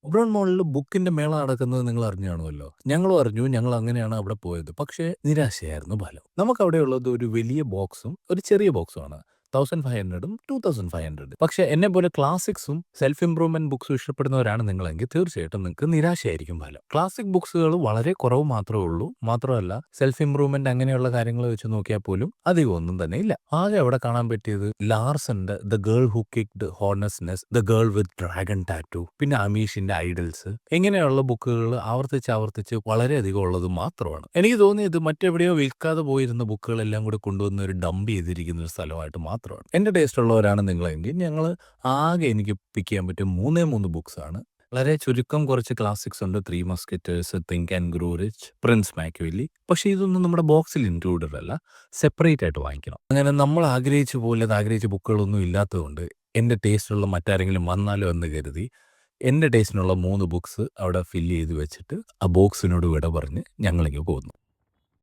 Oberon മോളിൽ ബുക്കിന്റെ മേള നടക്കുന്നത് നിങ്ങൾ അറിഞ്ഞു കാണുമല്ലോ. ഞങ്ങളും അറിഞ്ഞു. ഞങ്ങൾ അങ്ങനെയാണ് അവിടെ പോയത്. പക്ഷേ നിരാശയായിരുന്നു ഫലം. നമുക്കവിടെയുള്ളത് ഒരു വലിയ ബോക്സും ഒരു ചെറിയ ബോക്സുമാണ്. 1500ഉം 2500. പക്ഷേ എന്നെപ്പോലെ ക്ലാസിക്സും സെൽഫ് ഇംപ്രൂവ്മെന്റ് ബുക്സും ഇഷ്ടപ്പെടുന്നവരാണ് നിങ്ങളെങ്കിൽ തീർച്ചയായിട്ടും നിങ്ങൾക്ക് നിരാശയായിരിക്കും ഫലം. ക്ലാസിക് ബുക്സുകൾ വളരെ കുറവ് മാത്രമേ ഉള്ളൂ. മാത്രമല്ല സെൽഫ് ഇംപ്രൂവ്മെന്റ് അങ്ങനെയുള്ള കാര്യങ്ങൾ വെച്ച് നോക്കിയാൽ പോലും അധികം ഒന്നും തന്നെ ഇല്ല. ആകെ അവിടെ കാണാൻ പറ്റിയത് ലാർസന്റെ ദ ഗേൾ ഹു കിക്ക്ഡ് ഹോണസ്റ്റ് nest, the girl with dragon tattoo, പിന്നെ അമീഷിന്റെ ഐഡൽസ് ഇങ്ങനെയുള്ള ബുക്കുകൾ ആവർത്തിച്ച് വളരെയധികം ഉള്ളത് മാത്രമാണ്. എനിക്ക് തോന്നിയത് മറ്റെവിടെയോ വിൽക്കാതെ പോയിരുന്ന ബുക്കുകളെല്ലാം കൂടെ കൊണ്ടുവന്ന് ഒരു ഡംപ് ചെയ്തിരിക്കുന്ന ഒരു സ്ഥലമായിട്ട് മാത്രമാണ്. എന്റെ ടേസ്റ്റ് ഉള്ളവരാണ് നിങ്ങളെങ്കിൽ ഞങ്ങൾ ആകെ എനിക്ക് പിക്ക് ചെയ്യാൻ പറ്റിയ മൂന്നേ ബുക്സ് ആണ്. വളരെ ചുരുക്കം കുറച്ച് ക്ലാസിക്സ് ഉണ്ട്. Three musketeers, think and grow rich, prince Machiavelli. പക്ഷേ ഇതൊന്നും നമ്മുടെ ബോക്സിൽ ഇൻക്ലൂഡഡ് അല്ല. സെപ്പറേറ്റ് ആയിട്ട് വാങ്ങിക്കണം. അങ്ങനെ നമ്മൾ ആഗ്രഹിച്ച ബുക്കുകളൊന്നും ഇല്ലാത്തതുകൊണ്ട് എൻ്റെ ടേസ്റ്റുള്ള മറ്റാരെങ്കിലും വന്നാലോ എന്ന് കരുതി എൻ്റെ ടേസ്റ്റിനുള്ള 3 ബുക്സ് അവിടെ ഫില്ല് ചെയ്ത് വെച്ചിട്ട് ആ ബോക്സിനോട് വിട പറഞ്ഞ് ഞങ്ങളിങ്ങ് പോന്നു.